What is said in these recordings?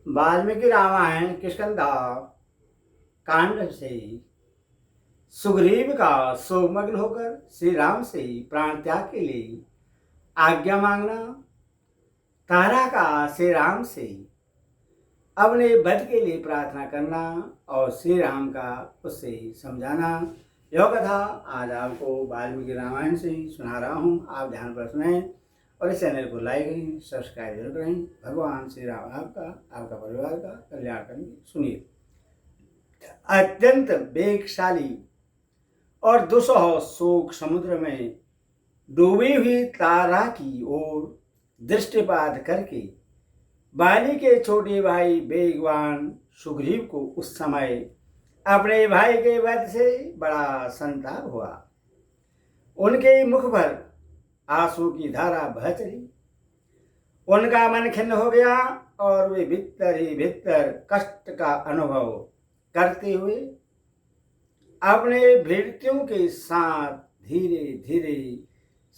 वाल्मीकि रामायण किष्किंधा कांड से सुग्रीव का शोकमग्न होकर श्री राम से प्राण त्याग के लिए आज्ञा मांगना, तारा का श्री राम से अपने वध के लिए प्रार्थना करना और श्री राम का उससे समझाना, यह कथा आज आपको वाल्मीकि रामायण से सुना रहा हूँ। आप ध्यान पर सुने और इस चैनल को लाइक करें, सब्सक्राइब जरूर करें। भगवान श्री राम आपका परिवार का कल्याण करेंगे। सुनिए। अत्यंत वेगशाली और दुसह शोक समुद्र में डूबी हुई तारा की ओर दृष्टिपात करके बाली के छोटे भाई वेगवान सुग्रीव को उस समय अपने भाई के वध से बड़ा संताप हुआ। उनके मुख पर आंसू की धारा बह चली। उनका मन खिन्न हो गया और वे भीतर ही भीतर कष्ट का अनुभव करते हुए अपने भृत्यों के साथ धीरे धीरे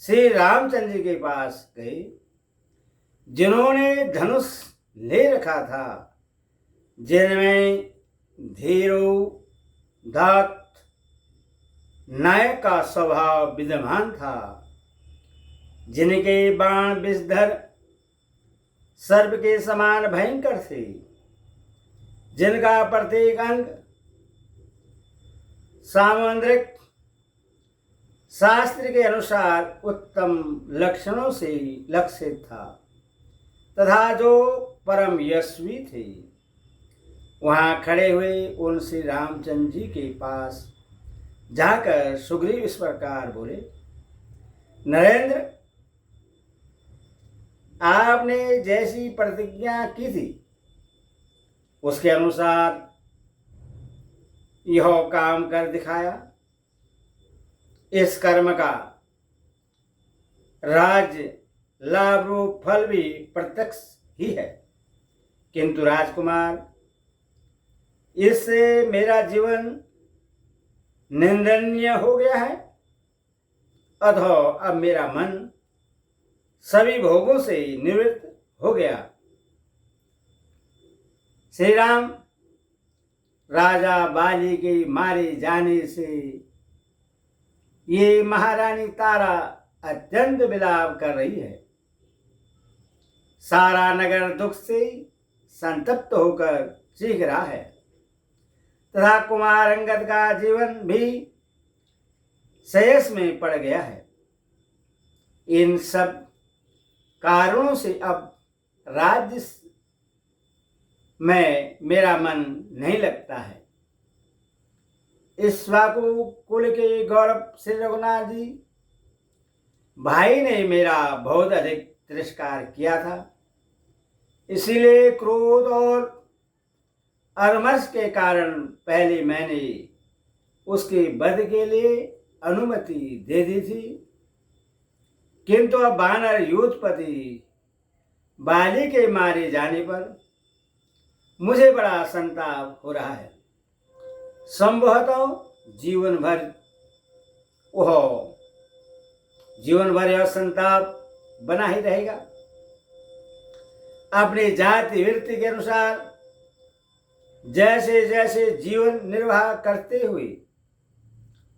श्री रामचंद्र जी के पास गए, जिन्होंने धनुष ले रखा था, जिनमें धीरो दत्त नायक का स्वभाव विद्यमान था, जिनके बाण विषधर सर्प के समान भयंकर थे, जिनका प्रत्येक अंग सामुद्रिक शास्त्र के अनुसार उत्तम लक्षणों से लक्षित था तथा जो परम यशस्वी थे। वहां खड़े हुए उन श्री रामचंद्र जी के पास जाकर सुग्रीव इस प्रकार बोले, नरेंद्र, आपने जैसी प्रतिज्ञा की थी उसके अनुसार यह काम कर दिखाया। इस कर्म का राज्य लाभ रूप फल भी प्रत्यक्ष ही है, किंतु राजकुमार, इससे मेरा जीवन निंदनीय हो गया है। अतः अब मेरा मन सभी भोगों से निवृत्त हो गया। श्री राम, राजा बाली के मारे जाने से ये महारानी तारा अत्यंत विलाप कर रही है। सारा नगर दुख से संतप्त होकर चीख रहा है तथा कुमार अंगद का जीवन भी शयस में पड़ गया है। इन सब कारणों से अब राज्य में मेरा मन नहीं लगता है। इक्ष्वाकु कुल के गौरव श्री रघुनाथ जी भाई ने मेरा बहुत अधिक तिरस्कार किया था, इसीलिए क्रोध और अरमर्ष के कारण पहले मैंने उसके वध के लिए अनुमति दे दी थी, किंतु अब वानर युद्धपति बाली के मारे जाने पर मुझे बड़ा संताप हो रहा है। संभवतः जीवन भर यह संताप बना ही रहेगा। अपनी जाति वृत्ति के अनुसार जैसे जैसे जीवन निर्वाह करते हुए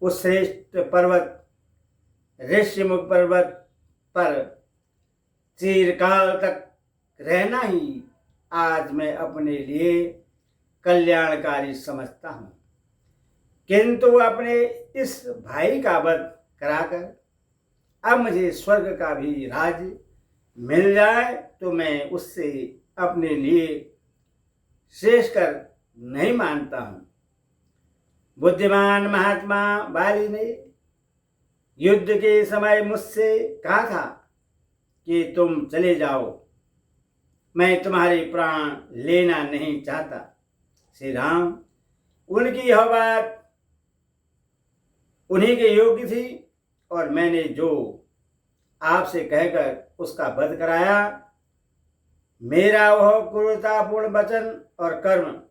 उस श्रेष्ठ पर्वत ऋषिमुख पर्वत पर चिरकाल तक रहना ही आज मैं अपने लिए कल्याणकारी समझता हूँ, किंतु अपने इस भाई का वध कराकर अब मुझे स्वर्ग का भी राज्य मिल जाए तो मैं उससे अपने लिए शेष कर नहीं मानता हूँ। बुद्धिमान महात्मा बाली ने युद्ध के समय मुझसे कहा था कि तुम चले जाओ, मैं तुम्हारे प्राण लेना नहीं चाहता। श्री राम, उनकी यह बात उन्हीं के योग्य थी और मैंने जो आपसे कहकर उसका वध कराया, मेरा वह क्रूरतापूर्ण वचन और कर्म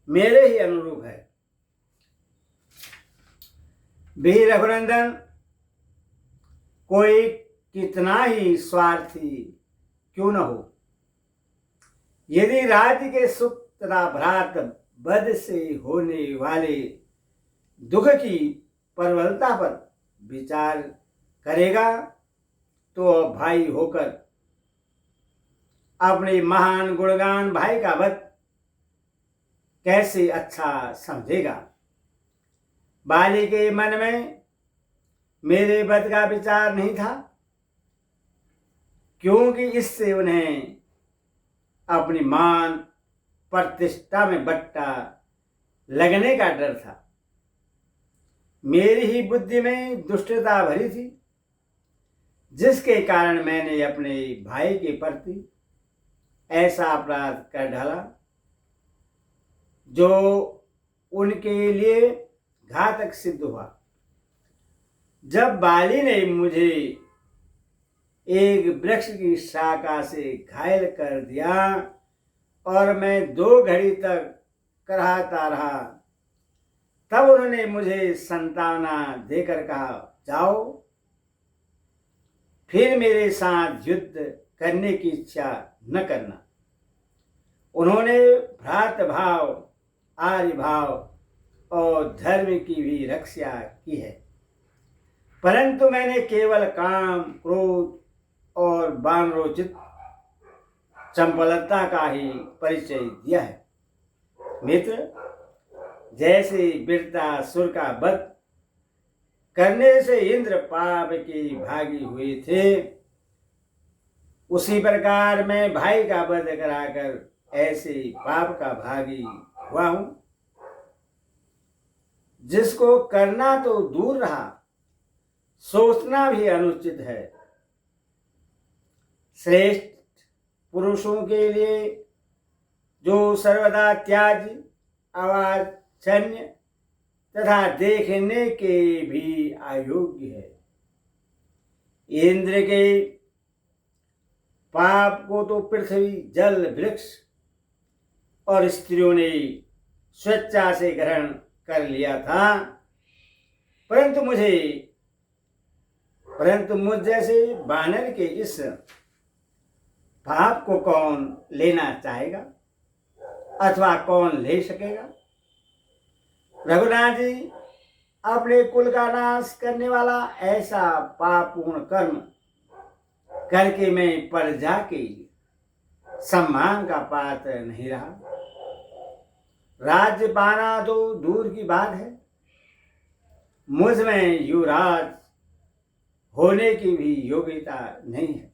मेरे ही अनुरूप है। वीर रघुनंदन, कोई कितना ही स्वार्थी क्यों न हो, यदि राज्य के सुख तथा भ्रात वध से होने वाले दुख की प्रबलता पर विचार करेगा तो भाई होकर अपने महान गुणगान भाई का वध कैसे अच्छा समझेगा। बाली के मन में मेरे वध का विचार नहीं था, क्योंकि इससे उन्हें अपनी मान प्रतिष्ठा में बट्टा लगने का डर था। मेरी ही बुद्धि में दुष्टता भरी थी, जिसके कारण मैंने अपने भाई के प्रति ऐसा अपराध कर डाला जो उनके लिए घातक सिद्ध हुआ। जब बाली ने मुझे एक वृक्ष की शाखा से घायल कर दिया और मैं 2 घड़ी तक कराहता रहा, तब उन्होंने मुझे सांत्वना देकर कहा, जाओ, फिर मेरे साथ युद्ध करने की इच्छा न करना। उन्होंने भ्रात भाव, आर्य भाव और धर्म की भी रक्षा की है, परंतु मैंने केवल काम, क्रोध और वानरोचित चंपलता का ही परिचय दिया है। मित्र, जैसे वृत्तासुर का वध करने से इंद्र पाप के भागी हुए थे, उसी प्रकार मैं भाई का वध कराकर ऐसे पाप का भागी हुआ हूं, जिसको करना तो दूर रहा, सोचना भी अनुचित है। श्रेष्ठ पुरुषों के लिए जो सर्वदा त्याज्य, अवांछनीय तथा देखने के भी अयोग्य है। इंद्र के पाप को तो पृथ्वी, जल, वृक्ष और स्त्रियों ने स्वेच्छा से ग्रहण कर लिया था, परंतु मुझ जैसे वानर के इस पाप को कौन लेना चाहेगा अथवा कौन ले सकेगा। रघुनाथ जी, अपने कुल का नाश करने वाला ऐसा पापपूर्ण कर्म करके मैं प्रजा के सम्मान का पात्र नहीं रहा। राज्य पाना तो दूर की बात है, मुझ में युवराज होने की भी योग्यता नहीं है।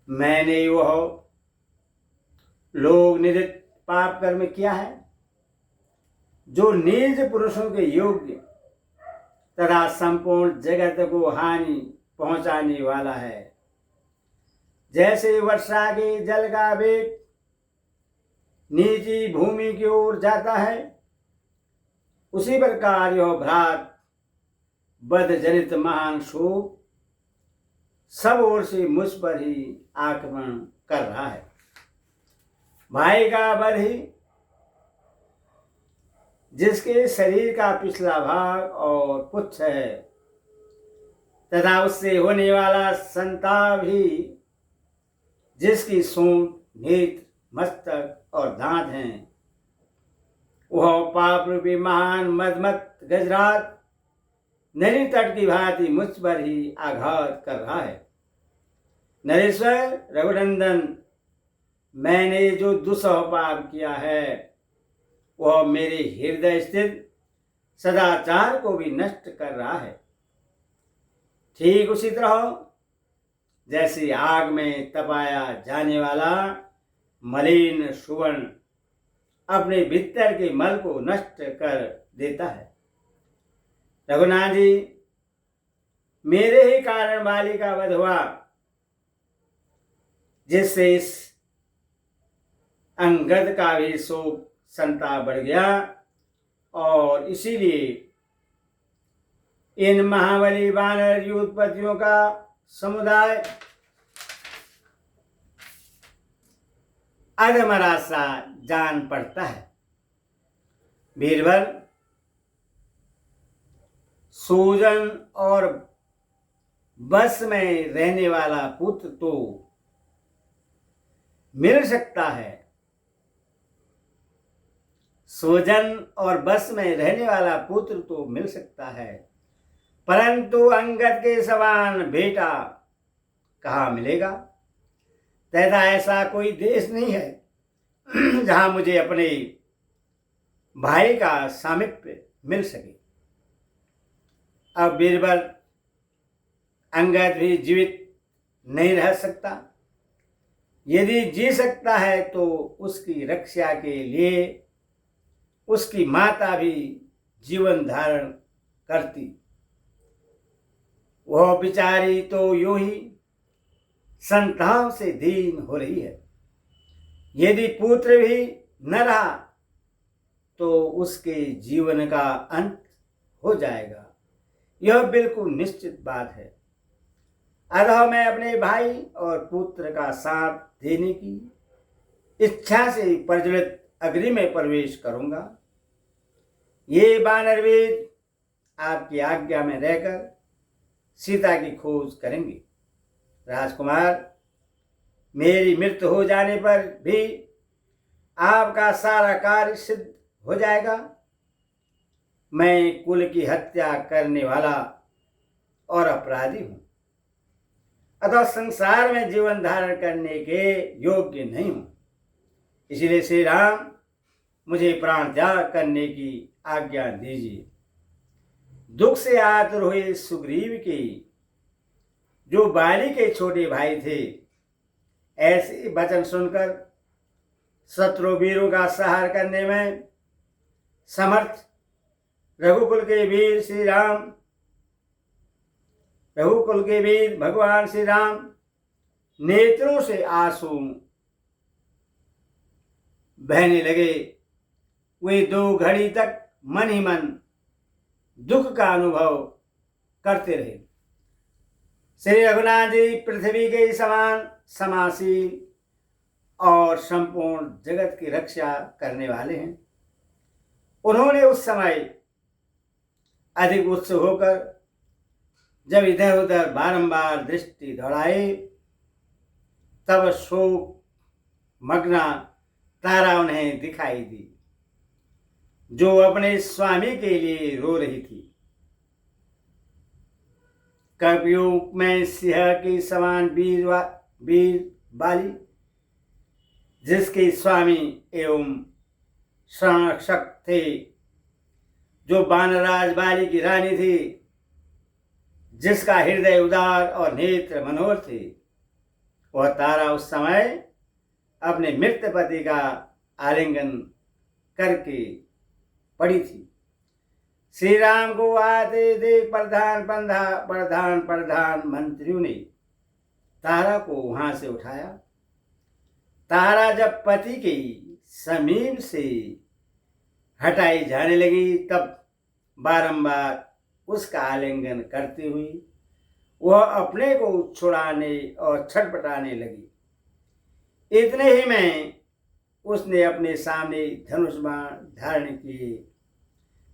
मैंने वह लोग निरित पाप कर्म किया है जो नीच पुरुषों के योग्य तथा संपूर्ण जगत को हानि पहुंचाने वाला है। जैसे वर्षा के जल का वेग नीची भूमि की ओर जाता है, उसी प्रकार यह भ्रात वध जनित महान शोक सब ओर से मुझ पर ही आक्रमण कर रहा है। भाई का वध ही जिसके शरीर का पिछला भाग और पुच्छ है तथा उससे होने वाला संताप ही जिसकी सूंड, नेत्र, मस्तक और दांत हैं, वह पाप रूपी महान मदमत गजराज नदी तट की भांति मुझ पर ही आघात कर रहा है। नरेश्वर रघुनंदन, मैंने जो दुस्सह पाप किया है वह मेरे हृदय स्थित सदाचार को भी नष्ट कर रहा है। ठीक उसी तरह जैसे आग में तपाया जाने वाला मलिन सुवर्ण अपने भीतर के मल को नष्ट कर देता है। रघुनाथ जी, मेरे ही कारण बाली का वध हुआ, जिससे इस अंगद का भी शोक संताप बढ़ गया और इसीलिए इन महाबली वानर युद्धपतियों का समुदाय अधमरा सा जान पड़ता है। बीरबल, सूजन और बस में रहने वाला पुत्र तो मिल सकता है। स्वजन और बस में रहने वाला पुत्र तो मिल सकता है, परंतु अंगद के समान बेटा कहाँ मिलेगा। तथा ऐसा कोई देश नहीं है जहां मुझे अपने भाई का सामिप्य मिल सके। अब बीरबल अंगद भी जीवित नहीं रह सकता। यदि जी सकता है तो उसकी रक्षा के लिए उसकी माता भी जीवन धारण करती। वह बिचारी तो यूं ही संतान से दीन हो रही है। यदि पुत्र भी न रहा तो उसके जीवन का अंत हो जाएगा, यह बिल्कुल निश्चित बात है। अतः मैं अपने भाई और पुत्र का साथ देने की इच्छा से प्रज्वलित अग्नि में प्रवेश करूंगा। ये वानरवीर आपकी आज्ञा में रहकर सीता की खोज करेंगे। राजकुमार, मेरी मृत्यु हो जाने पर भी आपका सारा कार्य सिद्ध हो जाएगा। मैं कुल की हत्या करने वाला और अपराधी हूं, अतः संसार में जीवन धारण करने के योग्य नहीं हूं। इसलिए श्री राम, मुझे प्राण त्याग करने की आज्ञा दीजिए। दुख से आतुर हुए सुग्रीव के जो बाली के छोटे भाई थे, ऐसे वचन सुनकर शत्रु वीरों का संहार करने में समर्थ रघुकुल के वीर श्री राम, रघुकुल के वीर भगवान श्री राम नेत्रों से आंसू बहने लगे। वे 2 घड़ी तक मन ही मन दुख का अनुभव करते रहे। श्री रघुनाथ जी पृथ्वी के समान समासील और संपूर्ण जगत की रक्षा करने वाले हैं। उन्होंने उस समय अधिक उत्सुक होकर जब इधर उधर बारंबार दृष्टि दौड़ाई, तब शोक मग्ना तारा उन्हें दिखाई दी, जो अपने स्वामी के लिए रो रही थी। कपियुग में सिंह के समान वीर बाली, जिसके स्वामी एवं संरक्षक थे, जो वानराज बाली की रानी थी, जिसका हृदय उदार और नेत्र मनोहर थे, वह तारा उस समय अपने मृत पति का आलिंगन करके पड़ी थी। श्री राम को आते देख प्रधान मंत्रियों ने तारा को वहां से उठाया। तारा जब पति के समीप से हटाई जाने लगी, तब बारंबार उसका आलिंगन करती हुई वह अपने को छुड़ाने और छटपटाने लगी। इतने ही में उसने अपने सामने धनुष बाण धारण किए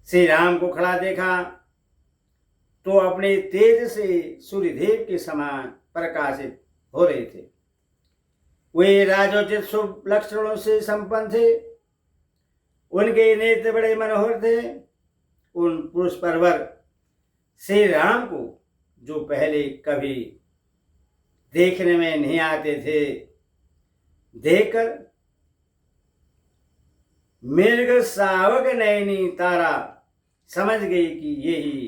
श्री राम को खड़ा देखा, तो अपने तेज से सूर्यदेव के समान प्रकाशित हो रहे थे। वे राजोचित शुभ लक्षणों से संपन्न थे। उनके नेत्र बड़े मनोहर थे। उन पुरुष परवर श्री राम को, जो पहले कभी देखने में नहीं आते थे, देखकर मृग सावक नयनी तारा समझ गई कि यही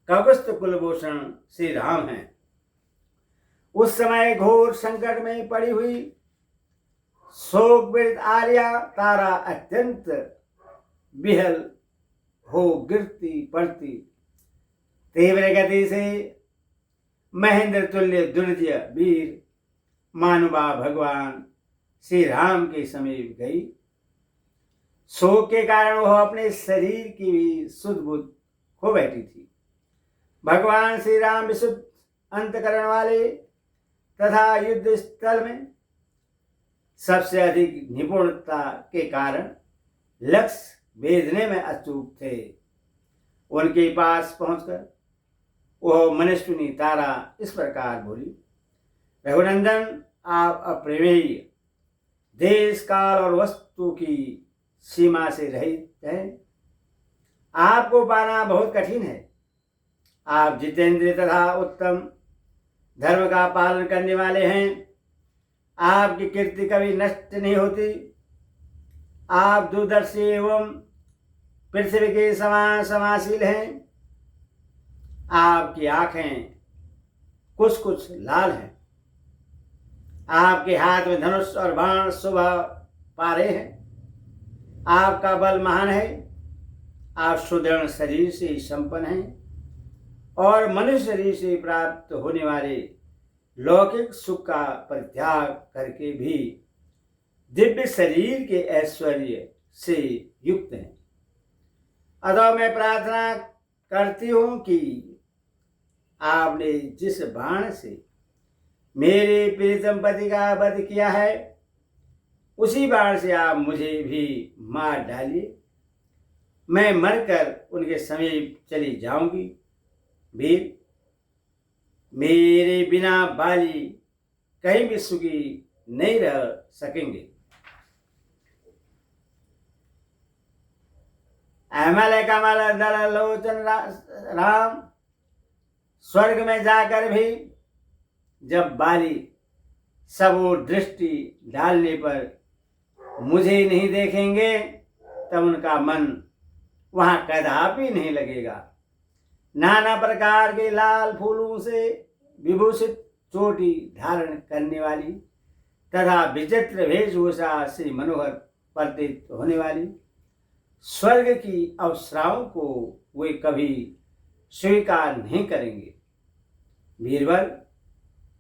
कवस्त कुलभूषण श्री राम हैं। उस समय घोर संकट में पड़ी हुई शोक पीड़ित आर्या तारा अत्यंत विहल हो गिरती पड़ती तीव्र गति से महेंद्र तुल्य दुर्जय वीर मानुबा भगवान श्री राम के समीप गई। शोक के कारण वह अपने शरीर की भी सुध बुध खो बैठी थी। भगवान श्री राम विशुद्ध अंतकरण वाले तथा युद्ध स्थल में सबसे अधिक निपुणता के कारण लक्ष्य भेदने में अचूक थे। उनके पास पहुंचकर वह मनस्विनी तारा इस प्रकार बोली, रघुनंदन, आप अप्रमेय देश काल और वस्तु की सीमा से रहित है। आपको पाना बहुत कठिन है। आप जितेंद्रिय तथा उत्तम धर्म का पालन करने वाले हैं। आपकी कीर्ति कभी नष्ट नहीं होती। आप दूरदर्शी एवं पृथ्वी के समान समाशील हैं। आपकी आंखें कुछ कुछ लाल हैं। आपके हाथ में धनुष और बाण शोभा पा रहे हैं। आपका बल महान है। आप सुदृढ़ शरीर से संपन्न हैं और मनुष्य शरीर से प्राप्त होने वाले लौकिक सुख का परित्याग करके भी दिव्य शरीर के ऐश्वर्य से युक्त हैं। अतः मैं प्रार्थना करती हूं कि आपने जिस बाण से मेरे प्रियतम पति का वध किया है, उसी बाण से आप मुझे भी मार डालिए। मैं मरकर उनके समीप चली जाऊंगी। वीर, मेरे बिना बाली कहीं भी सुखी नहीं रह सकेंगे। अमल कमल दल लोचन राम, स्वर्ग में जाकर भी जब बाली सब ओर दृष्टि डालने पर मुझे नहीं देखेंगे, तब उनका मन वहां कदापि नहीं लगेगा। नाना प्रकार के लाल फूलों से विभूषित चोटी धारण करने वाली तथा विचित्र वेशभूषा से मनोहर प्रतीत होने वाली स्वर्ग की अप्सराओं को वे कभी स्वीकार नहीं करेंगे। बीरबल,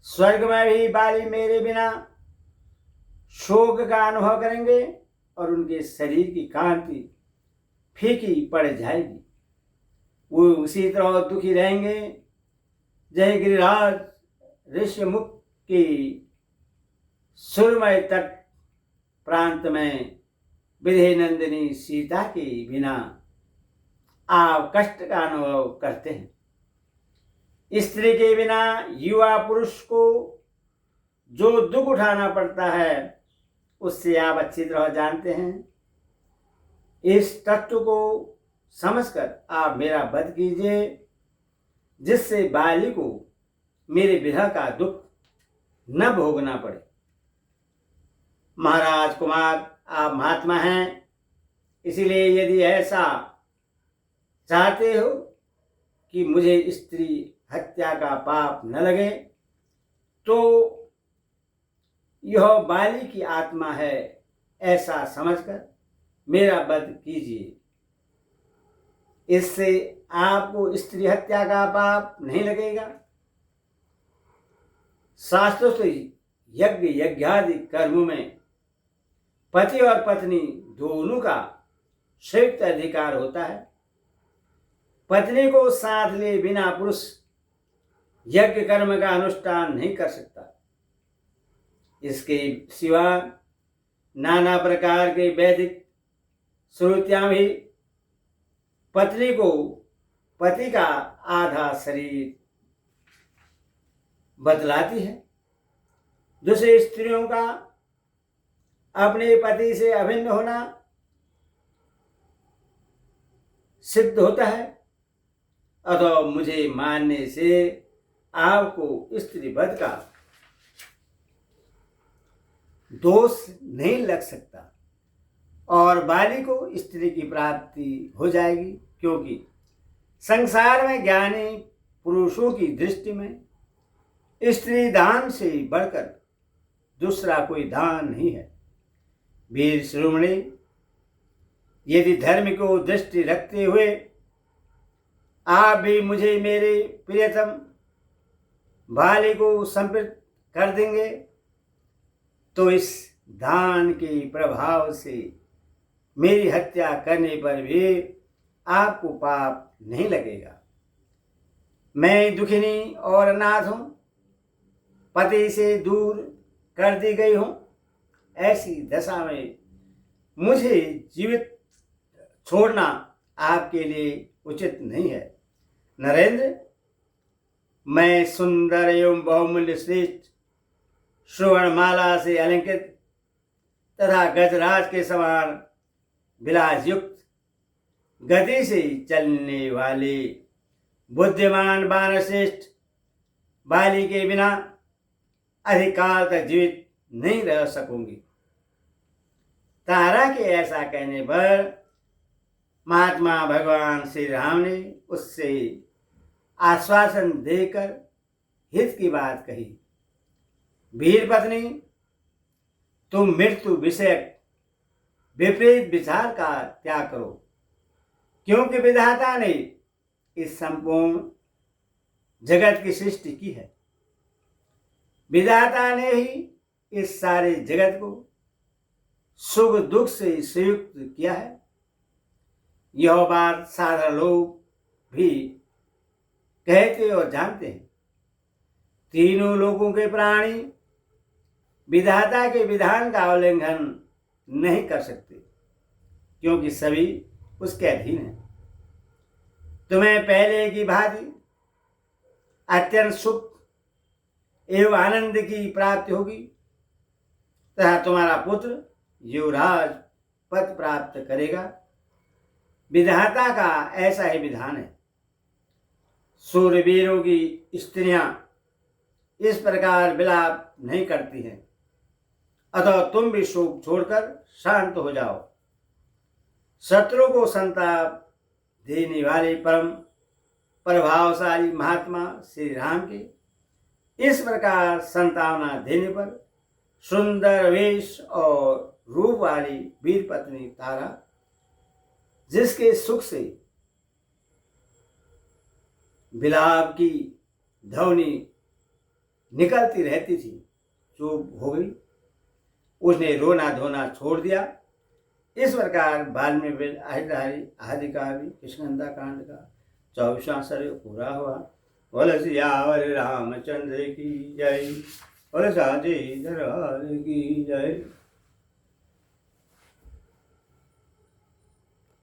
स्वर्ग में भी बाली मेरे बिना शोक का अनुभव करेंगे और उनके शरीर की कांति फीकी पड़ जाएगी। वो उसी तरह दुखी रहेंगे जय गिरिराज ऋष्यमुख की सुरमय तट प्रांत में विधि नंदिनी सीता के बिना आप कष्ट का अनुभव करते हैं। स्त्री के बिना युवा पुरुष को जो दुख उठाना पड़ता है, उससे आप अच्छी तरह जानते हैं। इस तत्व को समझकर आप मेरा वध कीजिए, जिससे बाली को मेरे विरह का दुख न भोगना पड़े। महाराज कुमार, आप महात्मा हैं, इसलिए यदि ऐसा चाहते हो कि मुझे स्त्री हत्या का पाप न लगे, तो यह बाली की आत्मा है ऐसा समझकर मेरा वध कीजिए। इससे आपको स्त्री हत्या का पाप नहीं लगेगा। शास्त्रों से यज्ञ यज्ञादि कर्मों में पति और पत्नी दोनों का संयुक्त अधिकार होता है। पत्नी को साथ ले बिना पुरुष यज्ञ कर्म का अनुष्ठान नहीं कर सकता। इसके सिवा नाना प्रकार के वैदिक श्रुतियां भी पत्नी को पति का आधा शरीर बतलाती है। दूसरी स्त्रियों का अपने पति से अभिन्न होना सिद्ध होता है। अतः मुझे मानने से आपको स्त्री वध का दोष नहीं लग सकता और बाली को स्त्री की प्राप्ति हो जाएगी, क्योंकि संसार में ज्ञानी पुरुषों की दृष्टि में स्त्री दान से बढ़कर दूसरा कोई दान नहीं है। वीर शिरोमणि, यदि धर्म को दृष्टि रखते हुए आप भी मुझे मेरे प्रियतम बाली को समर्पित कर देंगे, तो इस दान के प्रभाव से मेरी हत्या करने पर भी आपको पाप नहीं लगेगा। मैं दुखिनी और अनाथ हूं, पति से दूर कर दी गई हूं। ऐसी दशा में मुझे जीवित छोड़ना आपके लिए उचित नहीं है। नरेंद्र, मैं सुंदर एवं बहुमूल्य श्रेष्ठ श्रवणमाला से अलंकृत तथा गजराज के समान विलास युक्त गति से चलने वाले बुद्धिमान वानरश्रेष्ठ बाली के बिना अधिक काल तक जीवित नहीं रह सकूंगी। तारा के ऐसा कहने पर महात्मा भगवान श्री राम ने उससे आश्वासन देकर हित की बात कही। वीर पत्नी, तुम मृत्यु विषयक विपरीत विचार का त्याग करो, क्योंकि विधाता ने इस संपूर्ण जगत की सृष्टि की है। विधाता ने ही इस सारे जगत को सुख दुख से संयुक्त किया है। यह बात साधारण लोग भी कहते और जानते हैं। तीनों लोगों के प्राणी विधाता के विधान का उल्लंघन नहीं कर सकते, क्योंकि सभी उसके अधीन हैं। तुम्हें पहले की भांति अत्यंत सुख एवं आनंद की प्राप्ति होगी तथा तुम्हारा पुत्र युवराज पद प्राप्त करेगा। विधाता का ऐसा ही विधान है। सूरवीरों की स्त्रियां इस प्रकार विलाप नहीं करती हैं, अतः तुम भी शोक छोड़कर शांत हो जाओ। शत्रु को संताप देने वाले परम प्रभावशाली महात्मा श्री राम के इस प्रकार संतावना देने पर सुंदर वेश और रूप वाली वीर पत्नी तारा, जिसके सुख से विलाप की ध्वनि निकलती रहती थी, चुप हो गई। उसने रोना धोना छोड़ दिया। इस प्रकार वाल्मीकि आदि का भी किष्किंधा कांड का 24वां सर्ग पूरा हुआ। बोल सियावर रामचंद्र की जय, बोल साचे दरबार की जय।